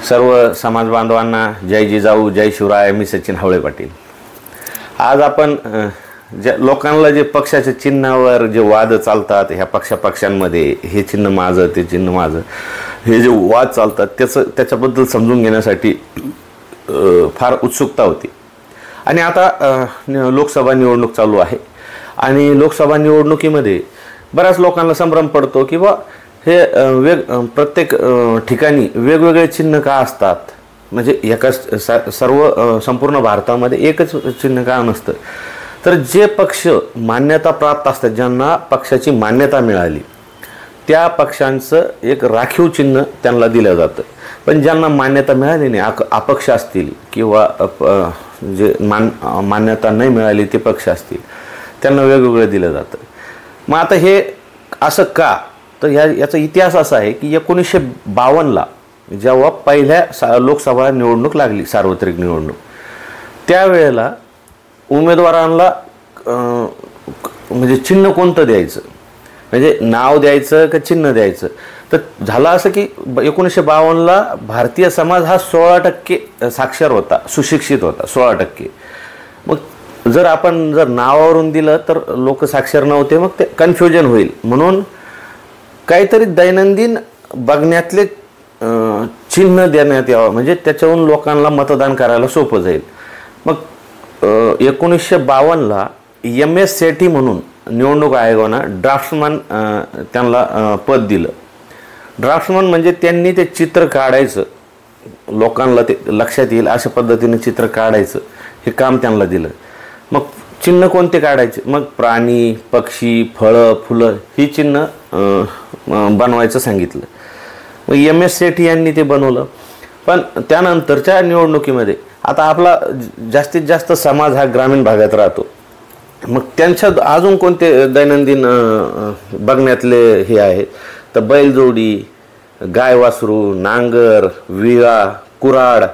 सर्व समाज बांधवांना जय जिजाऊ, जय शिवराय. मी सचिन हवळे पाटील. आज आपण ज्या लोकांना जे पक्षाच्या चिन्हावर जे वाद चालतात, ह्या पक्षांमध्ये हे चिन्ह माझं ते चिन्ह माझं, हे जे वाद चालतात त्याच्याबद्दल समजून घेण्यासाठी फार उत्सुकता होती. आणि आता लोकसभा निवडणूक चालू आहे आणि लोकसभा निवडणुकीमध्ये बऱ्याच लोकांना संभ्रम पडतो की बा हे प्रत्येक ठिकाणी वेगवेगळे चिन्ह का असतात, म्हणजे एका सर्व संपूर्ण भारतामध्ये एकच चिन्ह का नसतं. तर जे पक्ष मान्यता प्राप्त असतात, ज्यांना पक्षाची मान्यता मिळाली, त्या पक्षांचं एक राखीव चिन्ह त्यांना दिलं जातं. पण ज्यांना मान्यता मिळाली नाही, अपक्ष असतील किंवा जे मान्यता नाही मिळाली ते पक्ष असतील, त्यांना वेगवेगळं दिलं जातं. मग आता हे असं का, तर याचा इतिहास असा आहे की 1952ला जेव्हा पहिल्या लोकसभा निवडणूक लागली, सार्वत्रिक निवडणूक, त्यावेळेला उमेदवारांना म्हणजे चिन्ह कोणतं द्यायचं, म्हणजे नाव द्यायचं का चिन्ह द्यायचं. तर झालं असं की 1952ला भारतीय समाज हा 16% साक्षर होता, सुशिक्षित होता, 16%. मग जर नावावरून दिलं तर लोक साक्षर नव्हते, मग ते कन्फ्युजन होईल, म्हणून काहीतरी दैनंदिन बघण्यातले चिन्ह देण्यात यावं, म्हणजे त्याच्यावरून लोकांना मतदान करायला सोपं जाईल. मग 1952ला MS सेठी म्हणून निवडणूक आयोगानं ड्राफ्ट्समन त्यांना पद दिलं. ड्राफ्ट्समन म्हणजे त्यांनी ते चित्र काढायचं, लोकांना ते लक्षात येईल अशा पद्धतीने चित्र काढायचं, हे काम त्यांना दिलं. मग चिन्ह कोणते काढायचे, मग प्राणी, पक्षी, फळं, फुलं ही चिन्ह बनवायचं सांगितलं. मग MS सेठी यांनी ते बनवलं. पण त्यानंतरच्या निवडणुकीमध्ये आता आपला जास्तीत जास्त समाज हा ग्रामीण भागात राहतो, मग त्यांच्या अजून कोणते दैनंदिन बघण्यातले हे आहेत, तर बैलजोडी, गाय वासरू, नांगर, विळा, कुऱ्हाड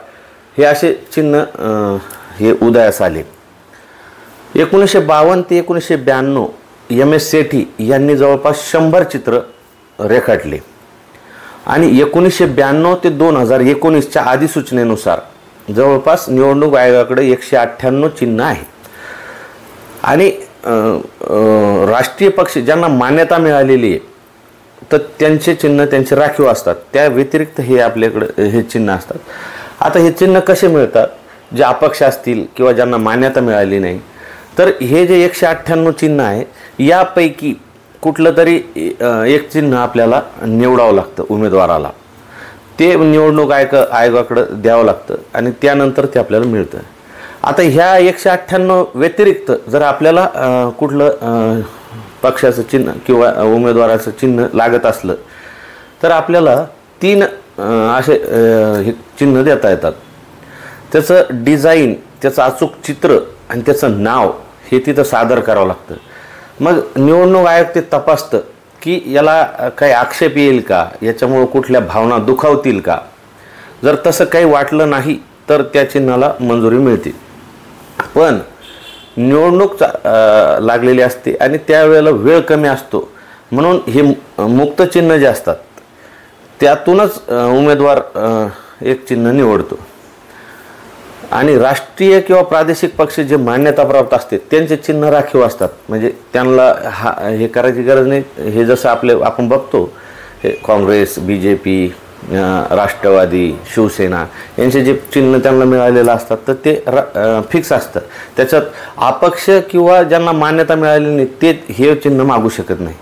हे असे चिन्ह हे उदयास आले. 1952 ते 1992 MS सेठी यांनी जवळपास 100 चित्र रेखाटले आणि 1992 ते 2019च्या अधिसूचनेनुसार जवळपास निवडणूक आयोगाकडे 198 चिन्ह आहेत. आणि राष्ट्रीय पक्ष ज्यांना मान्यता मिळालेली आहे तर त्यांचे चिन्ह त्यांचे राखीव असतात, त्या व्यतिरिक्त हे आपल्याकडे हे चिन्ह असतात. आता हे चिन्ह कसे मिळतात, जे अपक्ष असतील किंवा ज्यांना मान्यता मिळाली नाही, तर हे जे 198 चिन्ह आहे यापैकी कुठलं तरी एक चिन्ह आपल्याला निवडावं लागतं उमेदवाराला, ते निवडणूक आयोगाकडे द्यावं लागतं आणि त्यानंतर ते आपल्याला मिळतं. आता ह्या 198 व्यतिरिक्त जर आपल्याला कुठलं पक्षाचं चिन्ह किंवा उमेदवाराचं चिन्ह लागत असलं तर आपल्याला 3 असे हे चिन्ह देता येतात. त्याचं डिझाईन, त्याचं अचूक चित्र आणि त्याचं नाव हे तिथं सादर करावं लागतं. मग निवडणूक आयोग ते तपासतं की याला काही आक्षेप येईल का, याच्यामुळं कुठल्या भावना दुखावतील का. जर तसं काही वाटलं नाही तर त्या चिन्हाला मंजुरी मिळते. पण निवडणूक लागलेली असते आणि त्यावेळेला वेळ कमी असतो, म्हणून हे मुक्त चिन्ह जे असतात त्यातूनच उमेदवार एक चिन्ह निवडतो. आणि राष्ट्रीय किंवा प्रादेशिक पक्ष जे मान्यता प्राप्त असते त्यांचे चिन्ह राखीव असतात, म्हणजे त्यांना हे करायची गरज नाही. हे जसं आपण बघतो, हे काँग्रेस, BJP, राष्ट्रवादी, शिवसेना यांचे जे चिन्ह त्यांना मिळालेलं असतात तर ते फिक्स असतं. त्याच्यात अपक्ष किंवा ज्यांना मान्यता मिळालेली नाही ते हे चिन्ह मागू शकत नाही.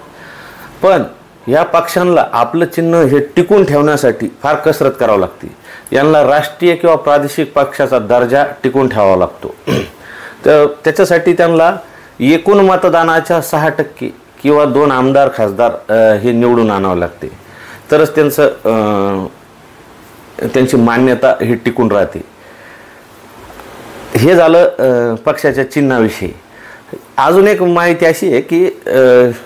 पण या पक्षांना आपलं चिन्ह हे टिकून ठेवण्यासाठी फार कसरत करावी लागते. यांना राष्ट्रीय किंवा प्रादेशिक पक्षाचा दर्जा टिकून ठेवावा लागतो. तर त्याच्यासाठी त्यांना एकूण मतदानाच्या 6% किंवा 2 आमदार खासदार हे निवडून आणावं लागते, तरच त्यांची मान्यता ही टिकून राहते. हे झालं पक्षाच्या चिन्हाविषयी. अजून एक माहिती अशी आहे की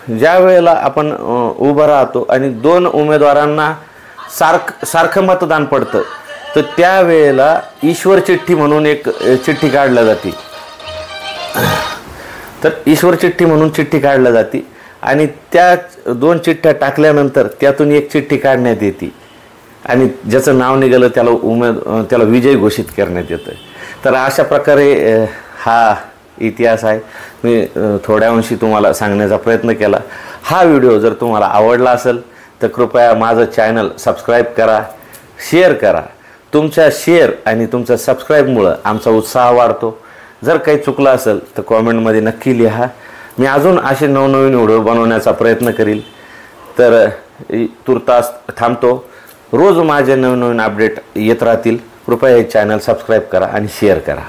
ज्या वेळेला आपण उभं राहतो आणि 2 उमेदवारांना सारखं मतदान पडतं तर त्यावेळेला ईश्वर चिठ्ठी म्हणून एक चिठ्ठी काढली जाते. तर ईश्वर चिठ्ठी म्हणून चिठ्ठी काढली जाते आणि त्या 2 चिठ्ठ्या टाकल्यानंतर त्यातून एक चिठ्ठी काढण्यात येते आणि ज्याचं नाव निघालं त्याला विजय घोषित करण्यात येतं. तर अशा प्रकारे हा इतिहास आहे. मी थोड्या अंशी तुम्हाला सांगण्याचा प्रयत्न केला. हा व्हिडिओ जर तुम्हाला आवडला असेल तर कृपया माझं चॅनल सबस्क्राईब करा, शेअर करा. तुमच्या शेअर आणि तुमच्या सबस्क्राईबमुळं आमचा उत्साह वाढतो. जर काही चुकलं असेल तर कॉमेंटमध्ये नक्की लिहा. मी अजून असे नवनवीन व्हिडिओ बनवण्याचा प्रयत्न करील. तर तुर्तास थांबतो. रोज माझे नवनवीन अपडेट येत राहतील. कृपया हे चॅनल सबस्क्राईब करा आणि शेअर करा.